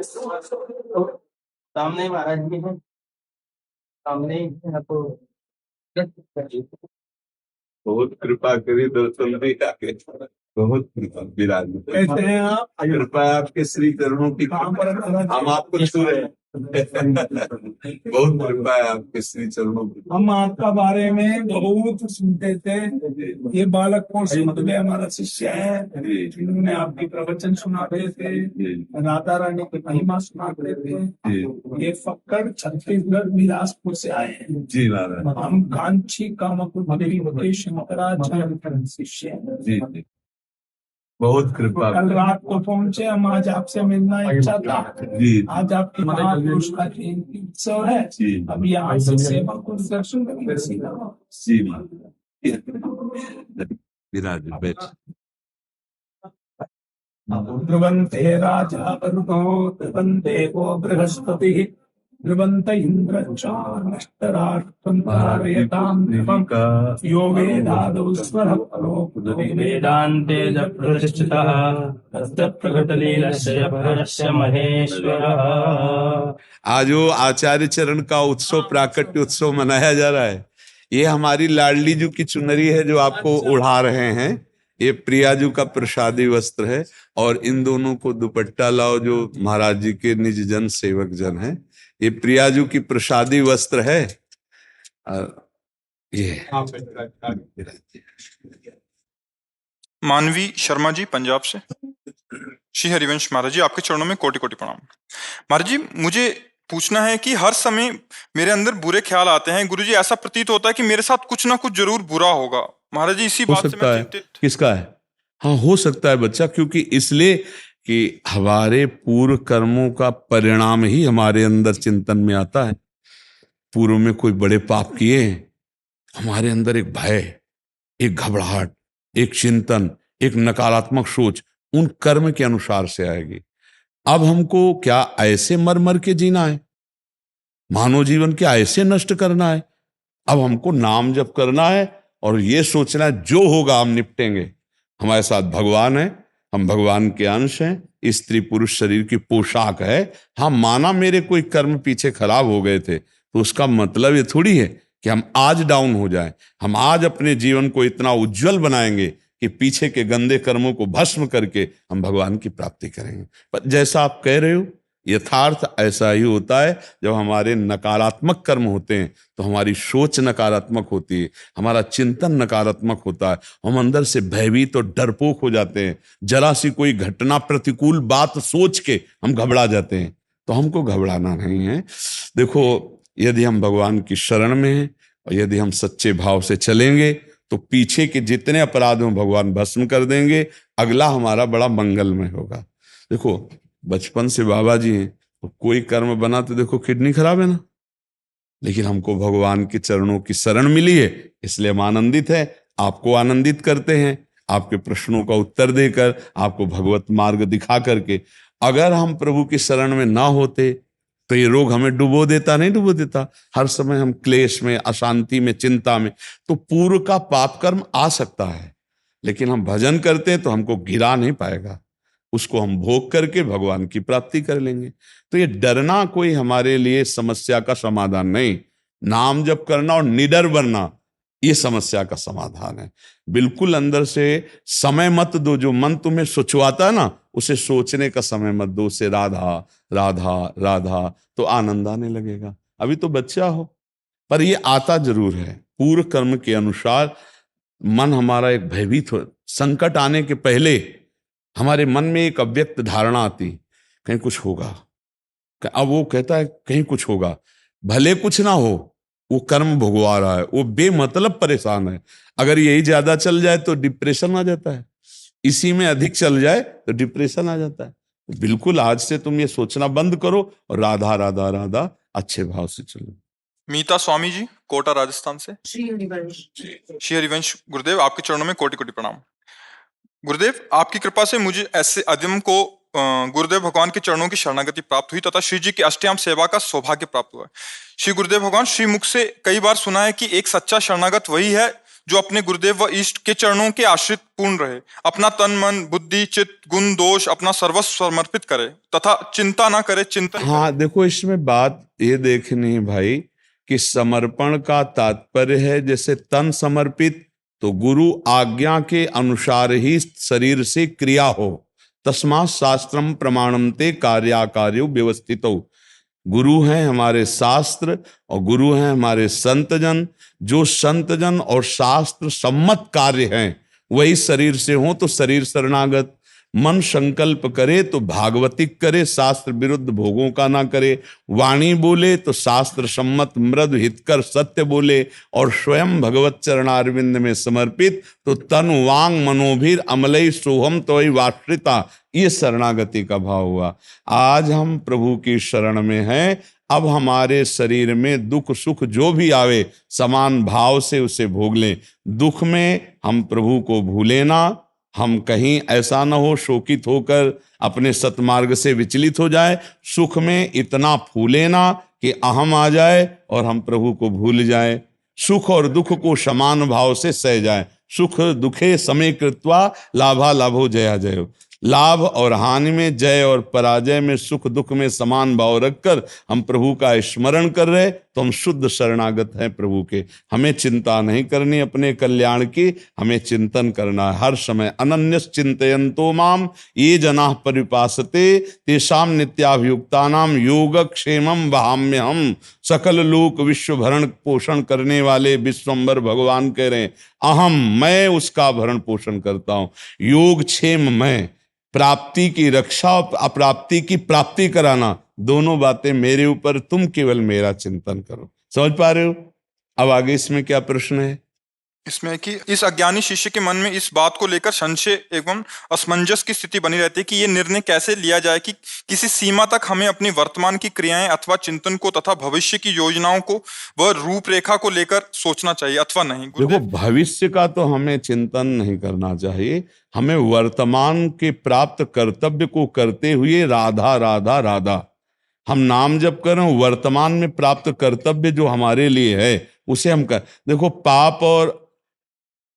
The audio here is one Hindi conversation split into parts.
सामने महाराज जी हैं, सामने ही हैं, तो बहुत कृपा करी दर्शन भी आके, बहुत कृपा विराज। कैसे हैं आप? कृपा आपके श्री चरणों की, कहाँ पर है? हम आपको छू रहे हैं। बहुत कृपा है आपके श्री चरणों की। हम आपका बारे में बहुत सुनते थे। ये बालक कौन सुनते हमारा शिष्य है, इन्होंने आपकी प्रवचन सुनाते थे, राधा रानी की महिमा सुनाते थे। ये फक्कड़ छत्तीसगढ़ बिलासपुर से आए हैं। जी महाराज। हम कांची कामकुटी शंकराचार्य शिष्य हैं। जी बहुत कृपा। कल रात को पहुंचे हम, आज आपसे मिलना इच्छा था। जी आज आपके महापुरुष का जयंती उत्सव है। अब यहाँ से सेवा को दर्शन करेंगे। जी विराज बैठ। ध्रुवन्ते राजा वरुणो ध्रुवन्ते वो बृहस्पति ध्रुवन्त इन्द्र नष्टराष्ट्रं धारयतां ध्रुवम् यो वेदादौ स्वरः परो वेदान्ते च प्रतिष्ठितः तस्य प्रकटलीलस्य परस्य महेश्वरः। आज वो आचार्य चरण का उत्सव, प्राकट्य उत्सव मनाया जा रहा है। ये हमारी लाडली जी की चुनरी है जो आपको उड़ा रहे हैं। ये प्रियाजू का प्रसादी वस्त्र है, और इन दोनों को दुपट्टा लाओ जो महाराज जी के निज जन सेवक जन है। ये प्रियाजू की प्रसादी वस्त्र है। ये मानवी शर्मा जी पंजाब से। श्री हरिवंश महाराज जी, आपके चरणों में कोटि कोटि प्रणाम। महाराज जी, मुझे पूछना है कि हर समय मेरे अंदर बुरे ख्याल आते हैं। गुरुजी, ऐसा प्रतीत होता है कि मेरे साथ कुछ ना कुछ जरूर बुरा होगा। महाराज जी, इसी बात से मैं चिंतित। किसका है? हाँ, हो सकता है बच्चा, क्योंकि इसलिए कि हमारे पूर्व कर्मों का परिणाम ही हमारे अंदर चिंतन में आता है। पूर्व में कोई बड़े पाप किए, हमारे अंदर एक भय, एक घबराहट, एक चिंतन, एक नकारात्मक सोच उन कर्म के अनुसार से आएगी। अब हमको क्या ऐसे मर मर के जीना है? मानव जीवन क्या ऐसे नष्ट करना है? अब हमको नाम जप करना है और ये सोचना है जो होगा हम निपटेंगे। हमारे साथ भगवान है, हम भगवान के अंश हैं, स्त्री पुरुष शरीर की पोशाक है। हाँ, माना मेरे कोई कर्म पीछे खराब हो गए थे, तो उसका मतलब ये थोड़ी है कि हम आज डाउन हो जाएं। हम आज अपने जीवन को इतना उज्जवल बनाएंगे कि पीछे के गंदे कर्मों को भस्म करके हम भगवान की प्राप्ति करेंगे। पर जैसा आप कह रहे हो, यथार्थ ऐसा ही होता है। जब हमारे नकारात्मक कर्म होते हैं तो हमारी सोच नकारात्मक होती है, हमारा चिंतन नकारात्मक होता है, हम अंदर से भयभीत और डरपोक हो जाते हैं। जरा सी कोई घटना, प्रतिकूल बात सोच के हम घबरा जाते हैं। तो हमको घबराना नहीं है। देखो, यदि हम भगवान की शरण में हैं और यदि हम सच्चे भाव से चलेंगे तो पीछे के जितने अपराध हैं भगवान भस्म कर देंगे। अगला हमारा बड़ा मंगलमय होगा। देखो, बचपन से बाबा जी हैं, तो कोई कर्म बना तो देखो किडनी खराब है ना, लेकिन हमको भगवान के चरणों की शरण मिली है, इसलिए हम आनंदित हैं। आपको आनंदित करते हैं आपके प्रश्नों का उत्तर देकर, आपको भगवत मार्ग दिखा करके। अगर हम प्रभु की शरण में ना होते तो ये रोग हमें डुबो देता, नहीं डुबो देता। हर समय हम क्लेश में, अशांति में, चिंता में। तो पूर्व का पाप कर्म आ सकता है, लेकिन हम भजन करते हैं तो हमको गिरा नहीं पाएगा। उसको हम भोग करके भगवान की प्राप्ति कर लेंगे। तो ये डरना कोई हमारे लिए समस्या का समाधान नहीं। नाम जप करना और निडर बनना, ये समस्या का समाधान है। बिल्कुल अंदर से समय मत दो। जो मन तुम्हें सोचवाता है ना, उसे सोचने का समय मत दो। उसे राधा राधा राधा, तो आनंद आने लगेगा। अभी तो बच्चा हो, पर ये आता जरूर है। पूर्व कर्म के अनुसार मन हमारा एक भयभीत हो। संकट आने के पहले हमारे मन में एक अव्यक्त धारणा आती, कहीं कुछ होगा। अब वो कहता है कहीं कुछ होगा, भले कुछ ना हो, वो कर्म भोगवा रहा है, वो बेमतलब परेशान है। अगर यही ज्यादा चल जाए तो डिप्रेशन आ जाता है, इसी में अधिक चल जाए तो डिप्रेशन आ जाता है। बिल्कुल आज से तुम ये सोचना बंद करो और राधा राधा राधा अच्छे भाव से चलो। मीता स्वामी जी, कोटा राजस्थान से। श्री हरिवंश गुरुदेव, आपके चरणों में कोटि कोटि प्रणाम। गुरुदेव, आपकी कृपा से मुझे ऐसे अदम को गुरुदेव भगवान के चरणों की शरणागति प्राप्त हुई तथा श्री जी की अष्टयाम सेवा का सौभाग्य प्राप्त हुआ। श्री गुरुदेव भगवान, श्री मुख से कई बार सुना है कि एक सच्चा शरणागत वही है जो अपने गुरुदेव व इष्ट के चरणों के आश्रित पूर्ण रहे, अपना तन मन बुद्धि चित्त गुण दोष अपना सर्वस्व समर्पित करे तथा चिंता ना करे, चिंतन हाँ, देखो इसमें बात ये देखनी है भाई कि समर्पण का तात्पर्य है जैसे तन समर्पित, तो गुरु आज्ञा के अनुसार ही शरीर से क्रिया हो। तस्मात् शास्त्रम प्रमाणम ते कार्याकार्यो व्यवस्थितो। गुरु हैं हमारे शास्त्र और गुरु हैं हमारे संतजन। जो संतजन और शास्त्र सम्मत कार्य हैं वही शरीर से हो तो शरीर शरणागत। मन संकल्प करे तो भागवतिक करे, शास्त्र विरुद्ध भोगों का ना करे। वाणी बोले तो शास्त्र सम्मत मृदु हितकर सत्य बोले और स्वयं भगवत चरणारविंद में समर्पित, तो तन वांग मनोभीर अमलई सोहम तोई वाश्रिता, ये शरणागति का भाव हुआ। आज हम प्रभु की शरण में हैं। अब हमारे शरीर में दुख सुख जो भी आवे समान भाव से उसे भोग लें। दुख में हम प्रभु को भूले ना, हम कहीं ऐसा न हो शोकित होकर अपने सतमार्ग से विचलित हो जाए। सुख में इतना फूले ना कि अहम आ जाए और हम प्रभु को भूल जाए। सुख और दुख को समान भाव से सह जाए। सुख दुखे समय कृत्वा लाभा लाभो जया जयो। लाभ और हानि में, जय और पराजय में, सुख दुख में समान भाव रखकर हम प्रभु का स्मरण कर रहे तो हम शुद्ध शरणागत हैं प्रभु के। हमें चिंता नहीं करनी अपने कल्याण की, हमें चिंतन करना है हर समय। अनन्यस चिंतयन्तो माम ये जनाः परिपासते तेषां नित्याभियुक्तानां योगक्षेमं वहाम्यहम्। सकल लोक विश्व भरण पोषण करने वाले विश्वम्भर भगवान कह रहे हैं अहम, मैं उसका भरण पोषण करता हूँ। योग क्षेम मैं, प्राप्ति की रक्षा और अप्राप्ति की प्राप्ति कराना, दोनों बातें मेरे ऊपर, तुम केवल मेरा चिंतन करो। समझ पा रहे हो? अब आगे इसमें क्या प्रश्न है? इसमें कि इस अज्ञानी शिष्य के मन में इस बात को लेकर संशय एवं असमंजस की स्थिति बनी रहती है कि ये निर्णय कैसे लिया जाए कि किसी सीमा तक हमें अपनी वर्तमान की क्रियाएं अथवा चिंतन को तथा भविष्य की योजनाओं को व रूपरेखा को लेकर सोचना चाहिए अथवा नहीं। देखो, भविष्य का तो हमें चिंतन नहीं करना चाहिए। हमें वर्तमान के प्राप्त कर्तव्य को करते हुए राधा राधा राधा हम नाम जप करें, वर्तमान में प्राप्त कर्तव्य जो हमारे लिए है उसे हम कर। देखो, पाप और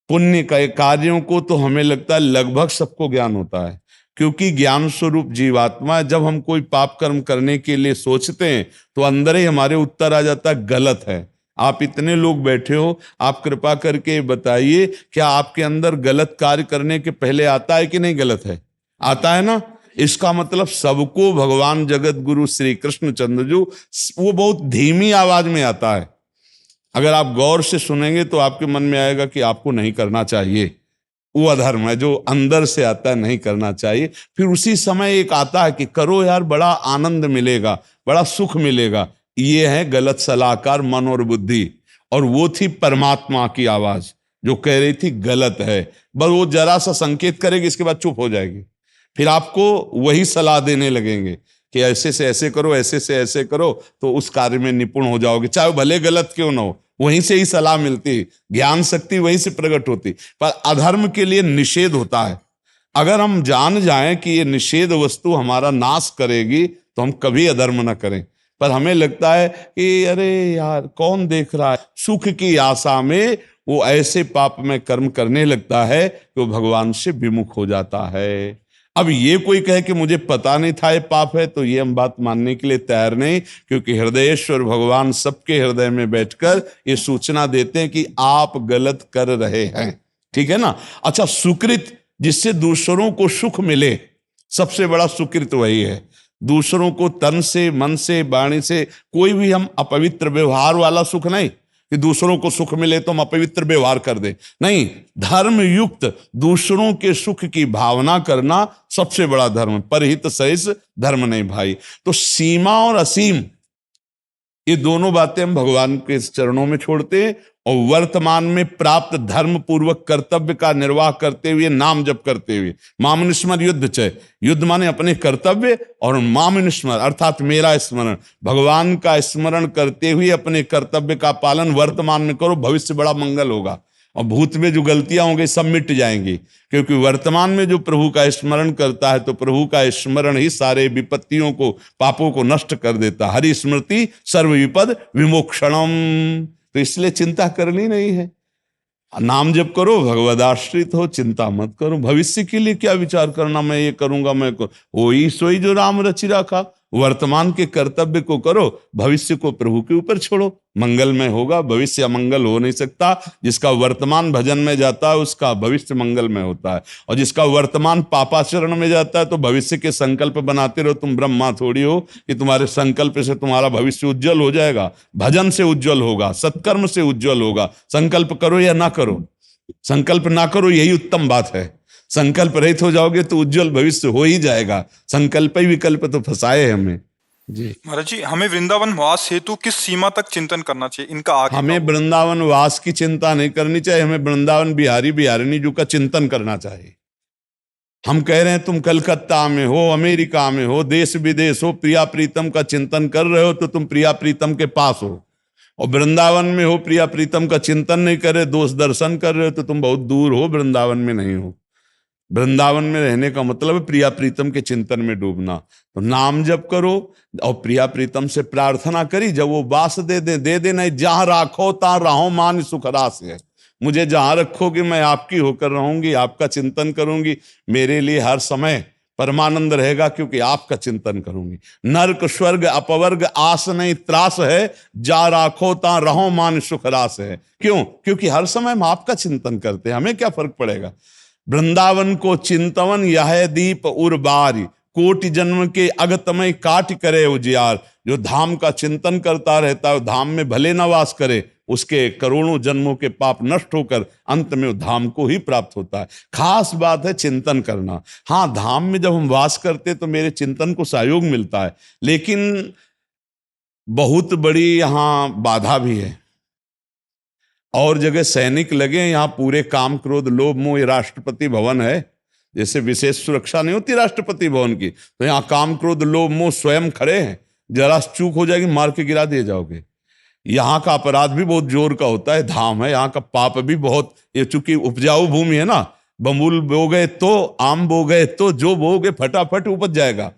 पुण्य के कार्यों को तो हमें लगता है लगभग सबको ज्ञान होता है, क्योंकि ज्ञान स्वरूप जीवात्मा। जब हम कोई पाप कर्म करने के लिए सोचते हैं तो अंदर ही हमारे उत्तर आ जाता है गलत है। आप इतने लोग बैठे हो, आप कृपा करके बताइए क्या आपके अंदर गलत कार्य करने के पहले आता है कि नहीं? गलत है, आता है ना। इसका मतलब सबको भगवान जगत गुरु श्री कृष्ण चंद्र वो बहुत धीमी आवाज में आता है। अगर आप गौर से सुनेंगे तो आपके मन में आएगा कि आपको नहीं करना चाहिए, वो अधर्म है जो अंदर से आता है, नहीं करना चाहिए। फिर उसी समय एक आता है कि करो यार, बड़ा आनंद मिलेगा, बड़ा सुख मिलेगा। ये है गलत सलाहकार मन और बुद्धि। और वो थी परमात्मा की आवाज जो कह रही थी गलत है। बस वो जरा सा संकेत करेगी, इसके बाद चुप हो जाएगी। फिर आपको वही सलाह देने लगेंगे कि ऐसे से ऐसे करो, ऐसे से ऐसे करो, तो उस कार्य में निपुण हो जाओगे, चाहे भले गलत क्यों ना हो। वहीं से ही सलाह मिलती, ज्ञान शक्ति वहीं से प्रकट होती। पर अधर्म के लिए निषेध होता है। अगर हम जान जाएं कि ये निषेध वस्तु हमारा नाश करेगी तो हम कभी अधर्म न करें। पर हमें लगता है कि अरे यार कौन देख रहा है, सुख की आशा में वो ऐसे पाप में कर्म करने लगता है कि वो भगवान से विमुख हो जाता है। अब ये कोई कहे कि मुझे पता नहीं था ये पाप है, तो ये हम बात मानने के लिए तैयार नहीं, क्योंकि हृदयेश्वर भगवान सबके हृदय में बैठकर ये सूचना देते हैं कि आप गलत कर रहे हैं। ठीक है ना? अच्छा, सुकृत जिससे दूसरों को सुख मिले, सबसे बड़ा सुकृत वही है। दूसरों को तन से, मन से, वाणी से, कोई भी हम अपवित्र व्यवहार वाला सुख नहीं कि दूसरों को सुख मिले तो हम अपवित्र व्यवहार कर दे, नहीं। धर्म युक्त दूसरों के सुख की भावना करना सबसे बड़ा धर्म। परहित सहित धर्म नहीं भाई। तो सीमा और असीम, ये दोनों बातें हम भगवान के चरणों में छोड़ते हैं और वर्तमान में प्राप्त धर्म पूर्वक कर्तव्य का निर्वाह करते हुए, नाम जप करते हुए। मामनुस्मर युद्ध चय, युद्ध माने अपने कर्तव्य, और मामनुस्मर अर्थात मेरा स्मरण, भगवान का स्मरण करते हुए अपने कर्तव्य का पालन वर्तमान में करो, भविष्य बड़ा मंगल होगा। और भूत में जो गलतियां होंगी सब मिट जाएंगी, क्योंकि वर्तमान में जो प्रभु का स्मरण करता है तो प्रभु का स्मरण ही सारे विपत्तियों को, पापों को नष्ट कर देता। हरि स्मृति सर्व विपद विमोक्षणम। तो इसलिए चिंता करनी नहीं है। नाम जप करो, भगवदाश्रित हो, चिंता मत करो। भविष्य के लिए क्या विचार करना, मैं ये करूंगा, मैं वही सोई जो राम रचि रखा। वर्तमान के कर्तव्य को करो, भविष्य को प्रभु के ऊपर छोड़ो, मंगलमय होगा। भविष्य अमंगल हो नहीं सकता। जिसका वर्तमान भजन में जाता है उसका भविष्य मंगलमय होता है, और जिसका वर्तमान पापाचरण में जाता है तो भविष्य के संकल्प बनाते रहो। तुम ब्रह्मा थोड़ी हो कि तुम्हारे संकल्प से तुम्हारा भविष्य उज्जवल हो जाएगा। भजन से उज्जवल होगा, सत्कर्म से उज्जवल होगा। संकल्प करो या ना करो, संकल्प ना करो यही उत्तम बात है। संकल्प रहित हो जाओगे तो उज्जवल भविष्य हो ही जाएगा। संकल्प ही विकल्प तो फंसाए हमें जी। महाराज जी, हमें वृंदावन वास हेतु किस सीमा तक चिंतन करना चाहिए, इनका आगे हमें वृंदावन वास की चिंता नहीं करनी चाहिए, हमें वृंदावन बिहारी बिहारिणी जी का चिंतन करना चाहिए। हम कह रहे हैं तुम कलकत्ता में हो, अमेरिका में हो, देश विदेश हो, प्रिया प्रीतम का चिंतन कर रहे हो तो तुम प्रिया प्रीतम के पास हो। और वृंदावन में हो, प्रिया प्रीतम का चिंतन नहीं कर रहे, दोष दर्शन कर रहे हो तो तुम बहुत दूर हो, वृंदावन में नहीं हो। वृंदावन में रहने का मतलब है प्रिया प्रीतम के चिंतन में डूबना। तो नाम जप करो और प्रिया प्रीतम से प्रार्थना करी, जब वो वास दे दे नहीं, जहां राखो ता रहो मान सुखरास है। मुझे जहां रखोगे मैं आपकी होकर रहूंगी, आपका चिंतन करूंगी, मेरे लिए हर समय परमानंद रहेगा क्योंकि आपका चिंतन करूंगी। नर्क स्वर्ग अपवर्ग आस नहीं त्रास है, जा राखो ता रहो मान सुखरास है। क्यों? क्योंकि हर समय हम आपका चिंतन करते हैं, हमें क्या फर्क पड़ेगा। वृंदावन को चिंतवन यह दीप उर्बारी, कोटि जन्म के अगतमय काट करे उजियार। जो धाम का चिंतन करता रहता है धाम में भले न वास करे, उसके करोड़ों जन्मों के पाप नष्ट होकर अंत में धाम को ही प्राप्त होता है। खास बात है चिंतन करना। हाँ, धाम में जब हम वास करते तो मेरे चिंतन को सहयोग मिलता है, लेकिन बहुत बड़ी यहाँ बाधा भी है। और जगह सैनिक लगे, यहाँ पूरे काम क्रोध लोभ मोह, राष्ट्रपति भवन है, जैसे विशेष सुरक्षा नहीं होती राष्ट्रपति भवन की, तो यहाँ काम क्रोध लोभ मोह स्वयं खड़े हैं। जरा चूक हो जाएगी मार के गिरा दिए जाओगे। यहाँ का अपराध भी बहुत जोर का होता है, धाम है, यहाँ का पाप भी बहुत, ये चूंकि उपजाऊ भूमि है ना, बबूल बो गए तो आम बो गए तो जो बोगे फटाफट उपज जाएगा।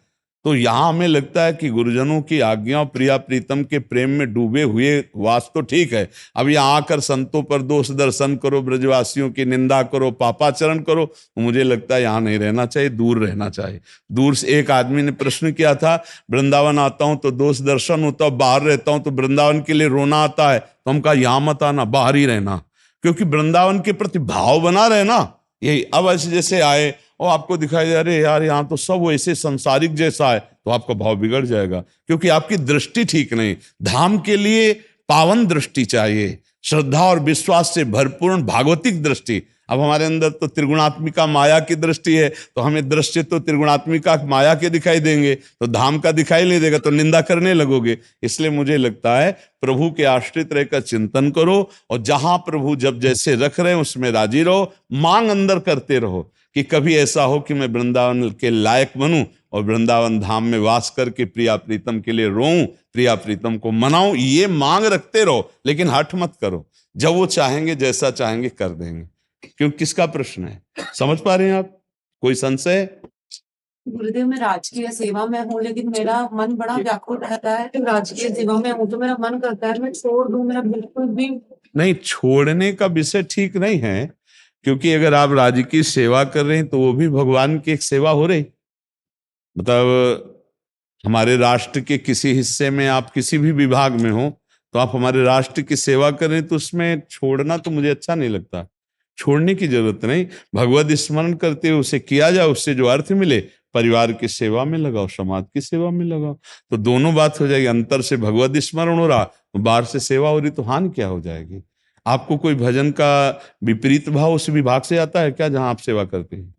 तो यहाँ हमें लगता है कि गुरुजनों की आज्ञा, प्रिया प्रीतम के प्रेम में डूबे हुए वास तो ठीक है। अब यहाँ आकर संतों पर दोष दर्शन करो, ब्रजवासियों की निंदा करो, पापाचरण करो, तो मुझे लगता है यहाँ नहीं रहना चाहिए, दूर रहना चाहिए। दूर से एक आदमी ने प्रश्न किया था, वृंदावन आता हूँ तो दोष दर्शन होता है, बाहर रहता हूँ तो वृंदावन के लिए रोना आता है। तो हम कहा यहाँ मत आना, बाहर ही रहना, क्योंकि वृंदावन के प्रति भाव बना रहना। यही अब ऐसे जैसे आए और आपको दिखाई दे अरे यार यहाँ तो सब वैसे संसारिक जैसा है, तो आपका भाव बिगड़ जाएगा, क्योंकि आपकी दृष्टि ठीक नहीं। धाम के लिए पावन दृष्टि चाहिए, श्रद्धा और विश्वास से भरपूर्ण भागवतिक दृष्टि। अब हमारे अंदर तो त्रिगुणात्मिका माया की दृष्टि है, तो हमें दृष्टि तो त्रिगुणात्मिका माया के दिखाई देंगे, तो धाम का दिखाई नहीं देगा, तो निंदा करने लगोगे। इसलिए मुझे लगता है प्रभु के आश्रित रहकर चिंतन करो, और जहां प्रभु जब जैसे रख रहे हैं उसमें राजी रहो, मांग अंदर करते रहो कि कभी ऐसा हो कि मैं वृंदावन के लायक बनूं और वृंदावन धाम में वास करके प्रिया प्रीतम के लिए रोऊं, प्रिया प्रीतम को मनाऊं। ये मांग रखते रहो, लेकिन हठ मत करो। जब वो चाहेंगे, जैसा चाहेंगे कर देंगे। क्यों, किसका प्रश्न है, समझ पा रहे हैं आप? कोई संशय? गुरुदेव, मैं राजकीय सेवा में हूँ, लेकिन मेरा मन बड़ा व्याकुल रहता है। तो राजकीय सेवा में हूँ तो मेरा मन करता है मैं छोड़ दूं, मेरा बिल्कुल भी नहीं, छोड़ने का विषय ठीक नहीं है, क्योंकि अगर आप राज्य की सेवा कर रहे हैं तो वो भी भगवान की एक सेवा हो रही। मतलब हमारे राष्ट्र के किसी हिस्से में आप किसी भी विभाग में हो तो आप हमारे राष्ट्र की सेवा कर रहे हैं, तो उसमें छोड़ना तो मुझे अच्छा नहीं लगता। छोड़ने की जरूरत नहीं, भगवत स्मरण करते हुए उसे किया जाए, उससे जो अर्थ मिले परिवार की सेवा में लगाओ, समाज की सेवा में लगाओ, तो दोनों बात हो जाएगी। अंतर से भगवत स्मरण हो रहा, बाहर से सेवा हो रही, तो हानि क्या हो जाएगी? आपको कोई भजन का विपरीत भाव उस विभाग से आता है क्या जहां आप सेवा करते हैं?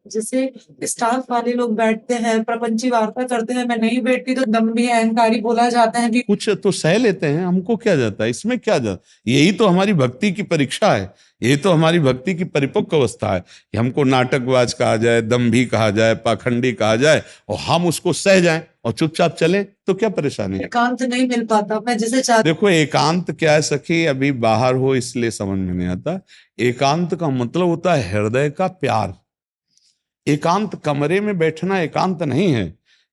जैसे स्टाफ वाले लोग बैठते हैं, प्रपंची वार्ता करते हैं, मैं नहीं बैठती तो दम्भी अहंकारी बोला जाता है कि कुछ तो सह लेते हैं, हमको क्या जाता है, इसमें क्या जाता? यही तो हमारी भक्ति की परीक्षा है, यही तो हमारी भक्ति की परिपक्व अवस्था है कि हमको नाटकबाज कहा जाए, दम्भी कहा जाए, पाखंडी कहा जाए, और हम उसको सह जाएं और चुपचाप चले, तो क्या परेशानी है? एकांत नहीं मिल पाता, मैं जैसे चाहती। देखो, एकांत क्या है सखी, अभी बाहर हो इसलिए समझ में नहीं आता। एकांत का मतलब होता है हृदय का प्यार। एकांत कमरे में बैठना एकांत नहीं है,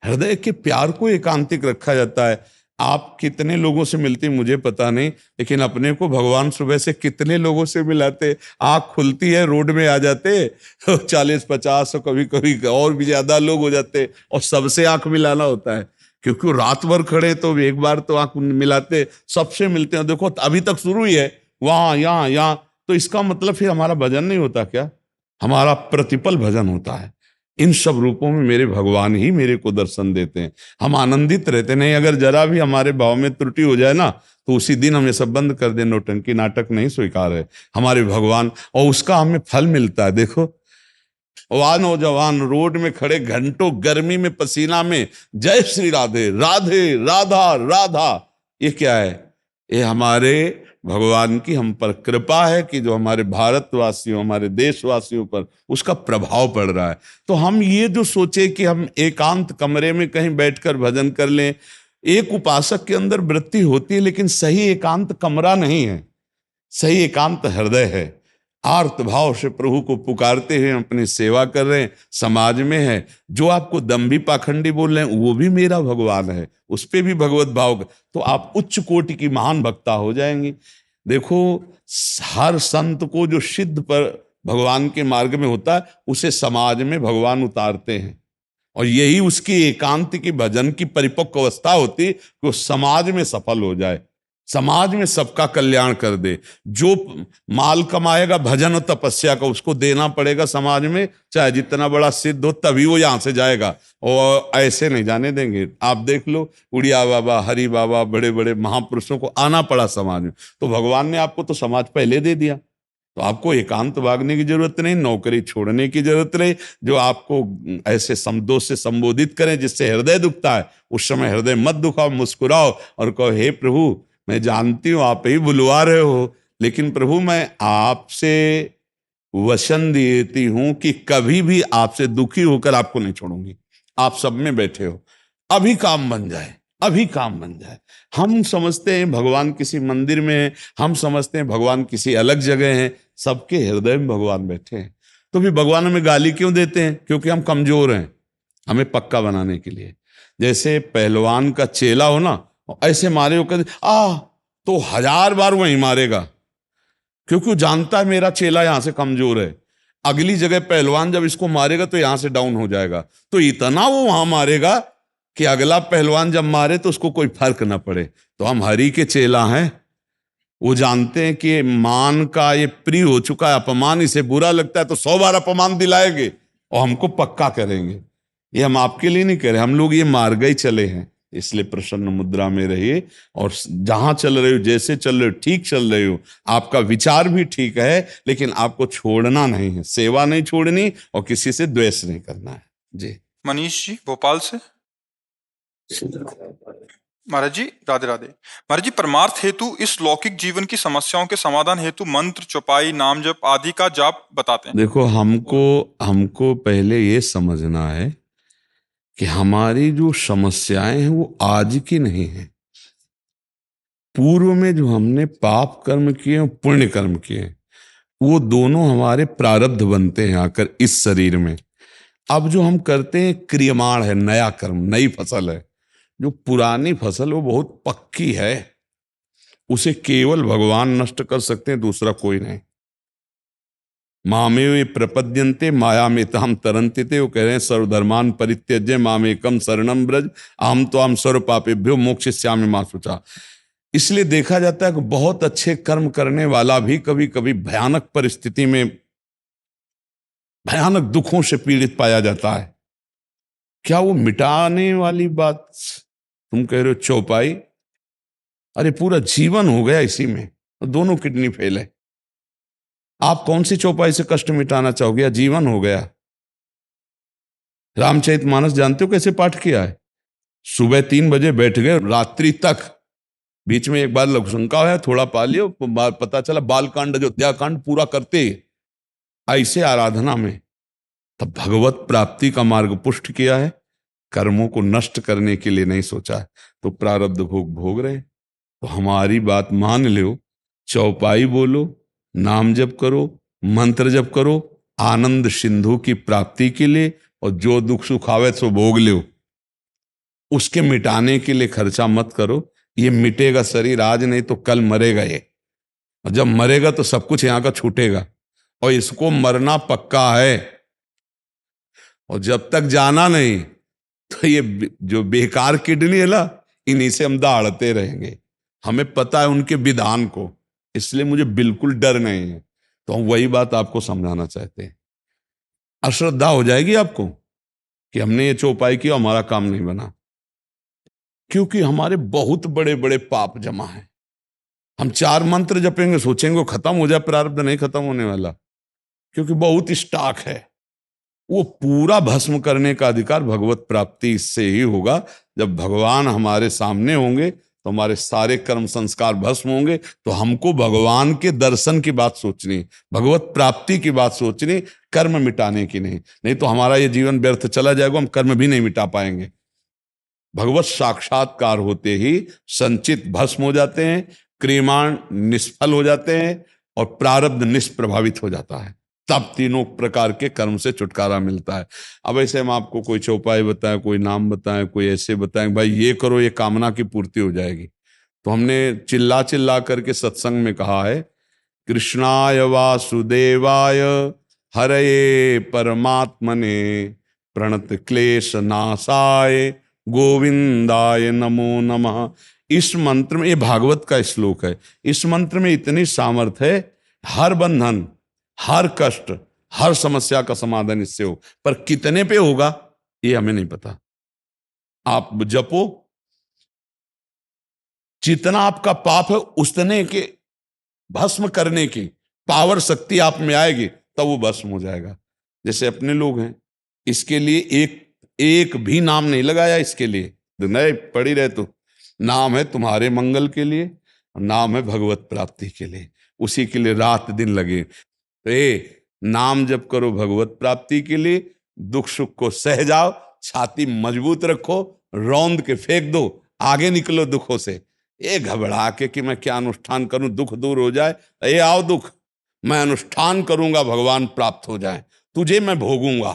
हृदय के प्यार को एकांतिक रखा जाता है। आप कितने लोगों से मिलती मुझे पता नहीं, लेकिन अपने को भगवान सुबह से कितने लोगों से मिलाते। आँख खुलती है, रोड में आ जाते 40-50 और कभी कभी और भी ज्यादा लोग हो जाते, और सबसे आंख मिलाना होता है, क्योंकि रात भर खड़े तो एक बार तो आंख मिलाते, सबसे मिलते हैं। देखो अभी तक शुरू ही है, वहां यहाँ यहाँ, तो इसका मतलब फिर हमारा भजन नहीं होता क्या? हमारा प्रतिपल भजन होता है। इन सब रूपों में मेरे भगवान ही मेरे को दर्शन देते हैं, हम आनंदित रहते नहीं। अगर जरा भी हमारे भाव में त्रुटि हो जाए ना, तो उसी दिन हम ये सब बंद कर दें, नौटंकी नाटक नहीं स्वीकार है हमारे भगवान, और उसका हमें फल मिलता है। देखो वह नौजवान रोड में खड़े घंटों गर्मी में पसीना में जय श्री राधे राधे राधा राधा, ये क्या है? ये हमारे भगवान की हम पर कृपा है कि जो हमारे भारतवासियों, हमारे देशवासियों पर उसका प्रभाव पड़ रहा है। तो हम ये जो सोचे कि हम एकांत कमरे में कहीं बैठकर भजन कर लें, एक उपासक के अंदर वृत्ति होती है, लेकिन सही एकांत कमरा नहीं है, सही एकांत हृदय है। आर्त भाव से प्रभु को पुकारते हुए अपनी सेवा कर रहे हैं, समाज में है। जो आपको दम्भी पाखंडी बोल रहे हैं वो भी मेरा भगवान है, उस पर भी भगवत भाव, तो आप उच्च कोटि की महान भक्ता हो जाएंगी। देखो हर संत को जो सिद्ध पर भगवान के मार्ग में होता है, उसे समाज में भगवान उतारते हैं, और यही उसकी एकांत की भजन की परिपक्व अवस्था होती कि वो समाज में सफल हो जाए, समाज में सबका कल्याण कर दे। जो माल कमाएगा भजन और तपस्या का, उसको देना पड़ेगा समाज में, चाहे जितना बड़ा सिद्ध हो, तभी वो यहां से जाएगा, और ऐसे नहीं जाने देंगे। आप देख लो उड़िया बाबा, हरि बाबा, बड़े बड़े महापुरुषों को आना पड़ा समाज में, तो भगवान ने आपको तो समाज पहले दे दिया, तो आपको एकांत भागने की जरूरत नहीं, नौकरी छोड़ने की जरूरत नहीं। जो आपको ऐसे समदोष से संबोधित करें जिससे हृदय दुखता है, उस समय हृदय मत दुखाओ, मुस्कुराओ और कहो हे प्रभु, मैं जानती हूं आप ही बुलवा रहे हो, लेकिन प्रभु मैं आपसे वचन देती हूं कि कभी भी आपसे दुखी होकर आपको नहीं छोड़ूंगी। आप सब में बैठे हो, अभी काम बन जाए, अभी काम बन जाए। हम समझते हैं भगवान किसी मंदिर में है, हम समझते हैं भगवान किसी अलग जगह है, सबके हृदय में भगवान बैठे हैं। तो भी भगवान हमें गाली क्यों देते हैं? क्योंकि हम कमजोर हैं, हमें पक्का बनाने के लिए। जैसे पहलवान का चेला हो ना, ऐसे मारे हो कर तो 1000 बार वहीं मारेगा, क्योंकि वो जानता है मेरा चेला यहां से कमजोर है, अगली जगह पहलवान जब इसको मारेगा तो यहां से डाउन हो जाएगा, तो इतना वो वहां मारेगा कि अगला पहलवान जब मारे तो उसको कोई फर्क ना पड़े। तो हम हरि के चेला हैं, वो जानते हैं कि मान का ये प्रिय हो चुका है, अपमान इसे बुरा लगता है, तो 100 बार अपमान दिलाएंगे और हमको पक्का करेंगे। ये हम आपके लिए नहीं कह रहे, हम लोग ये मार्ग ही चले हैं, इसलिए प्रसन्न मुद्रा में रहिए, और जहां चल रहे हो, जैसे चल रहे हो, ठीक चल रहे हो, आपका विचार भी ठीक है, लेकिन आपको छोड़ना नहीं है, सेवा नहीं छोड़नी और किसी से द्वेष नहीं करना है। जी मनीष जी भोपाल से। महाराज जी राधे राधे। महाराज जी परमार्थ हेतु इस लौकिक जीवन की समस्याओं के समाधान हेतु मंत्र, चौपाई, नाम जप आदि का जाप बताते हैं। देखो हमको पहले ये समझना है कि हमारी जो समस्याएं हैं वो आज की नहीं है, पूर्व में जो हमने पाप कर्म किए, पुण्य कर्म किए, वो दोनों हमारे प्रारब्ध बनते हैं आकर इस शरीर में। अब जो हम करते हैं क्रियमाण है, नया कर्म, नई फसल है। जो पुरानी फसल वो बहुत पक्की है, उसे केवल भगवान नष्ट कर सकते हैं, दूसरा कोई नहीं। मामेव प्रपद्यन्ते माया में ताम तरन्ते थे, वो कह रहे हैं सर्वधर्मान परित्यज्य मामेकम शरणम ब्रज अहम त्वाम सर्व पापेभ्यो मोक्षयिष्यामि मा शुचा। इसलिए देखा जाता है कि बहुत अच्छे कर्म करने वाला भी कभी कभी भयानक परिस्थिति में, भयानक दुखों से पीड़ित पाया जाता है। क्या वो मिटाने वाली बात तुम कह रहे हो चौपाई? अरे पूरा जीवन हो गया इसी में, दोनों किडनी फेल है। आप कौन सी चौपाई से कष्ट मिटाना चाहोगे? या जीवन हो गया। रामचरितमानस जानते हो कैसे पाठ किया है? सुबह 3 बजे बैठ गए, रात्रि तक, बीच में एक बार लघुशंका है, थोड़ा पा लियो, पता चला बालकांड अयोध्याकांड पूरा करते ऐसे आराधना में, तब भगवत प्राप्ति का मार्ग पुष्ट किया है। कर्मों को नष्ट करने के लिए नहीं सोचा है, तो प्रारब्ध भोग रहे। तो हमारी बात मान लो, चौपाई बोलो, नाम जप करो, मंत्र जप करो, आनंद सिंधु की प्राप्ति के लिए, और जो दुख सुख आवे सो भोग लो। उसके मिटाने के लिए खर्चा मत करो। ये मिटेगा शरीर आज, नहीं तो कल मरेगा ये। और जब मरेगा तो सब कुछ यहाँ का छूटेगा, और इसको मरना पक्का है। और जब तक जाना नहीं तो ये जो बेकार किडनी है ना, इन्हीं से हम दहाड़ते रहेंगे। हमें पता है उनके विधान को, इसलिए मुझे बिल्कुल डर नहीं है। तो हम वही बात आपको समझाना चाहते हैं। अश्रद्धा हो जाएगी आपको कि हमने ये चौपाई किया, हमारा काम नहीं बना, क्योंकि हमारे बहुत बड़े बड़े पाप जमा हैं। हम 4 मंत्र जपेंगे, सोचेंगे वो खत्म हो जाए, प्रारब्ध नहीं खत्म होने वाला, क्योंकि बहुत स्टॉक है। वो पूरा भस्म करने का अधिकार भगवत प्राप्ति इससे ही होगा। जब भगवान हमारे सामने होंगे तो हमारे सारे कर्म संस्कार भस्म होंगे। तो हमको भगवान के दर्शन की बात सोचनी, भगवत प्राप्ति की बात सोचनी, कर्म मिटाने की नहीं। नहीं तो हमारा ये जीवन व्यर्थ चला जाएगा, हम कर्म भी नहीं मिटा पाएंगे। भगवत साक्षात्कार होते ही संचित भस्म हो जाते हैं, क्रियमाण निष्फल हो जाते हैं, और प्रारब्ध निष्प्रभावित हो जाता है। तब तीनों प्रकार के कर्म से छुटकारा मिलता है। अब ऐसे हम आपको कोई चौपाई बताएं, कोई नाम बताएं, कोई ऐसे बताएं भाई ये करो, ये कामना की पूर्ति हो जाएगी, तो हमने चिल्ला चिल्ला करके सत्संग में कहा है, कृष्णाय वासुदेवाय हरये परमात्मने प्रणत क्लेश नाशाय गोविंदाय नमो नमः। इस मंत्र में, ये भागवत का श्लोक है, इस मंत्र में इतनी सामर्थ्य है, हर बंधन, हर कष्ट, हर समस्या का समाधान इससे हो। पर कितने पे होगा ये हमें नहीं पता। आप जपो, जितना आपका पाप है उतने के भस्म करने की पावर शक्ति आप में आएगी, तब वो भस्म हो जाएगा। जैसे अपने लोग हैं, इसके लिए एक भी नाम नहीं लगाया, इसके लिए नहीं पड़ी रहे, तो नाम है तुम्हारे मंगल के लिए, नाम है भगवत प्राप्ति के लिए, उसी के लिए रात दिन लगे। नाम जप करो भगवत प्राप्ति के लिए, दुख सुख को सह जाओ, छाती मजबूत रखो, रौंद के फेंक दो, आगे निकलो दुखों से। ये घबरा के कि मैं क्या अनुष्ठान करूं दुख दूर हो जाए, ये आओ दुख, मैं अनुष्ठान करूंगा भगवान प्राप्त हो जाए, तुझे मैं भोगूंगा,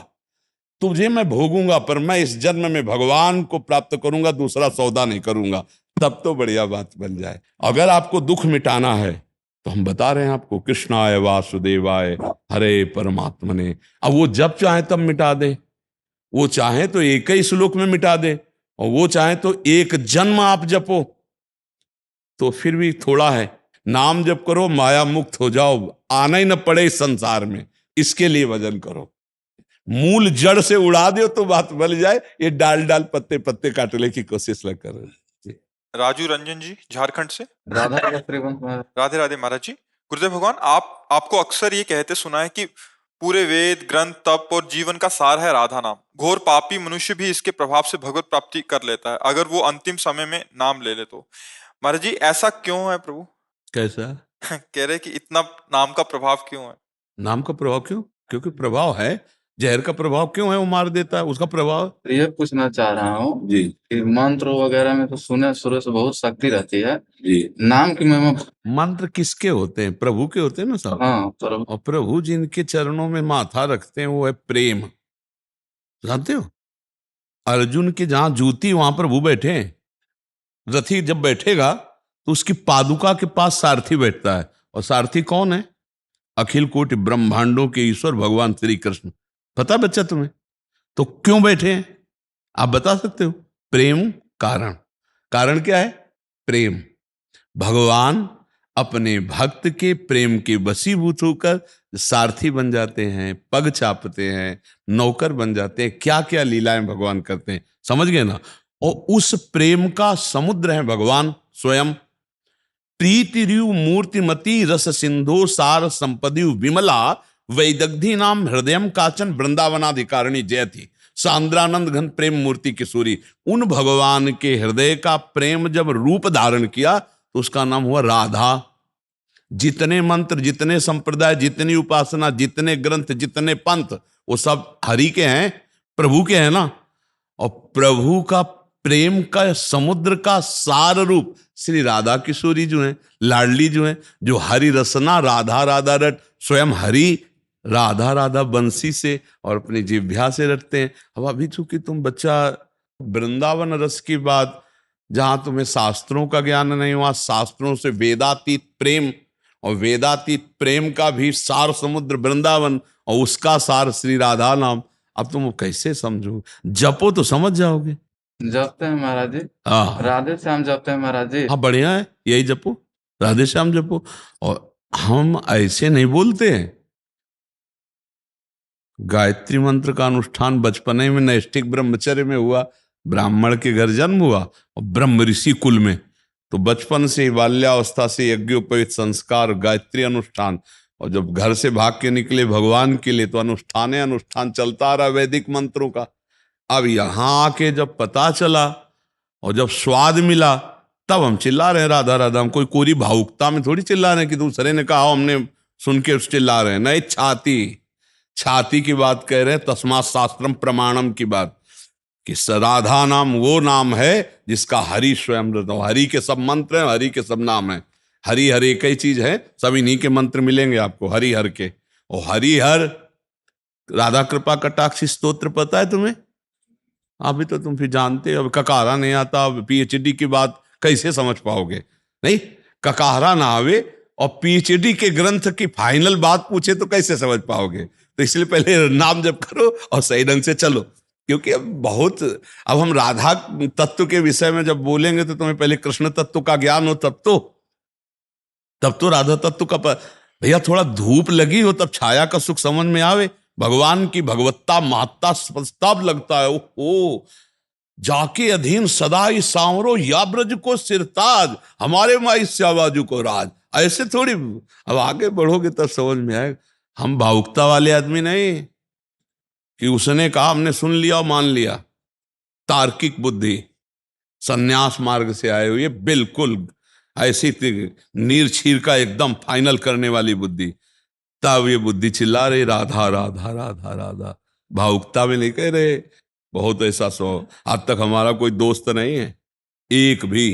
पर मैं इस जन्म में भगवान को प्राप्त करूंगा, दूसरा सौदा नहीं करूंगा, तब तो बढ़िया बात बन जाए। अगर आपको दुख मिटाना है तो हम बता रहे हैं आपको, कृष्णाय वासुदेवाय हरे परमात्मने। अब वो जब चाहे तब मिटा दे, वो चाहे तो एक ही श्लोक में मिटा दे, और वो चाहे तो एक जन्म आप जपो, तो फिर भी थोड़ा है। नाम जप करो, माया मुक्त हो जाओ, आना ही न पड़े इस संसार में, इसके लिए भजन करो। मूल जड़ से उड़ा दो तो बात बन जाए, ये डाल डाल पत्ते पत्ते काटने की कोशिश न करो। राजू रंजन जी झारखंड से। राधे राधे महाराज जी। गुरुदेव भगवान, आपको अक्सर ये कहते सुना है कि पूरे वेद ग्रंथ तप और जीवन का सार है राधा नाम। घोर पापी मनुष्य भी इसके प्रभाव से भगवत प्राप्ति कर लेता है अगर वो अंतिम समय में नाम ले ले तो। महाराज जी, ऐसा क्यों है प्रभु? कैसा? कह रहे कि इतना नाम का प्रभाव क्यों है? नाम का प्रभाव क्यों? क्योंकि प्रभाव है। जहर का प्रभाव क्यों है? वो मार देता है, उसका प्रभाव। ये पूछना चाह रहा हूँ जी कि मंत्र वगैरह में तो सुने शुरू से बहुत शक्ति रहती है जी, नाम की महिमा। मंत्र किसके होते हैं? प्रभु के होते हैं ना साहब। हाँ, प्रभु। और प्रभु जिनके चरणों में माथा रखते हैं वो है प्रेम। जानते हो, अर्जुन की जहां जूती वहां प्रभु बैठे हैं। रथी जब बैठेगा तो उसकी पादुका के पास सारथी बैठता है, और सारथी कौन है? अखिल कोटि ब्रह्मांडों के ईश्वर भगवान श्री कृष्ण। पता बच्चा तुम्हें? तो क्यों बैठे हैं आप बता सकते हो? प्रेम कारण। कारण क्या है? प्रेम। भगवान अपने भक्त के प्रेम के वशीभूत होकर सारथी बन जाते हैं, पग चापते हैं, नौकर बन जाते हैं, क्या क्या लीलाएं भगवान करते हैं, समझ गए ना? और उस प्रेम का समुद्र है भगवान स्वयं। प्रीति रियु मूर्तिमती रस सिंधु सार संपदि विमला वैदग्धि नाम हृदयम काचन वृंदावनाधिकारिणी जयति सांद्रानंद घन प्रेम मूर्ति किशोरी। उन भगवान के हृदय का प्रेम जब रूप धारण किया तो उसका नाम हुआ राधा। जितने मंत्र, जितने संप्रदाय, जितनी उपासना, जितने ग्रंथ, जितने पंथ, वो सब हरि के हैं, प्रभु के हैं ना। और प्रभु का प्रेम का समुद्र का सार रूप श्री राधा किशोरी जो है, लाडली जो है, जो हरि रसना राधा राधा रट, स्वयं हरि राधा राधा बंसी से और अपनी जिह्वा से रटते हैं। अब अभी चूंकि तुम बच्चा वृंदावन रस की बात, जहां तुम्हें शास्त्रों का ज्ञान नहीं हुआ, शास्त्रों से वेदातीत प्रेम, और वेदातीत प्रेम का भी सार समुद्र वृंदावन, और उसका सार श्री राधा नाम। अब तुम कैसे समझो? जपो तो समझ जाओगे। जपते हैं महाराज जी, हाँ राधे श्याम जपते हैं महाराज जी। हाँ, बढ़िया है, यही जपो, राधे श्याम जपो। और हम ऐसे नहीं बोलते हैं। गायत्री मंत्र का अनुष्ठान बचपने में नैष्ठिक ब्रह्मचर्य में हुआ, ब्राह्मण के घर जन्म हुआ और ब्रह्म ऋषि कुल में, तो बचपन से ही बाल्यावस्था से यज्ञोपवीत संस्कार, गायत्री अनुष्ठान, और जब घर से भाग के निकले भगवान के लिए तो अनुष्ठान चलता रहा वैदिक मंत्रों का। अब यहां आके जब पता चला और जब स्वाद मिला, तब हम चिल्ला रहे हैं राधा राधा। हम कोई कोरी भावुकता में थोड़ी चिल्ला रहे हैं कि दूसरे ने कहा हमने सुन के चिल्ला रहे हैं, नहीं, छाती की बात कह रहे हैं, तस्मात् शास्त्रम प्रमाणम की बात, कि राधा नाम वो नाम है जिसका हरि स्वयं, हरि के सब मंत्र हैं, हरि के सब नाम हैं। हरि हर एक ही चीज है, सब इन्हीं के मंत्र मिलेंगे आपको, हरि हर के। और हरि हर राधा कृपा कटाक्ष स्तोत्र पता है तुम्हें? अभी तो तुम फिर जानते हो, अब ककारा नहीं आता, पीएचडी की बात कैसे समझ पाओगे? नहीं, ककारा ना आवे और पीएचडी के ग्रंथ की फाइनल बात पूछे तो कैसे समझ पाओगे? तो इसलिए पहले नाम जप करो और सही ढंग से चलो, क्योंकि अब हम राधा तत्व के विषय में जब बोलेंगे तो तुम्हें पहले कृष्ण तत्व का ज्ञान हो, तब तो राधा तत्व का भैया थोड़ा धूप लगी हो तब छाया का सुख समझ में आवे। भगवान की भगवत्ता महत्ता स्पष्टाप लगता है। ओ जाके अधीन सदा ही सांवरो, या ब्रज को सिरताज, हमारे माई श्याबाजू को राज। ऐसे थोड़ी, अब आगे बढ़ोगे तब समझ में आएगा। हम भावुकता वाले आदमी नहीं कि उसने कहा हमने सुन लिया और मान लिया। तार्किक बुद्धि, सन्यास मार्ग से आए हुए, बिल्कुल ऐसी नीर छीर का एकदम फाइनल करने वाली बुद्धि। तब ये बुद्धि चिल्ला रही राधा राधा राधा राधा, भावुकता में नहीं कह रहे। बहुत ऐसा आज तक हमारा कोई दोस्त नहीं है, एक भी,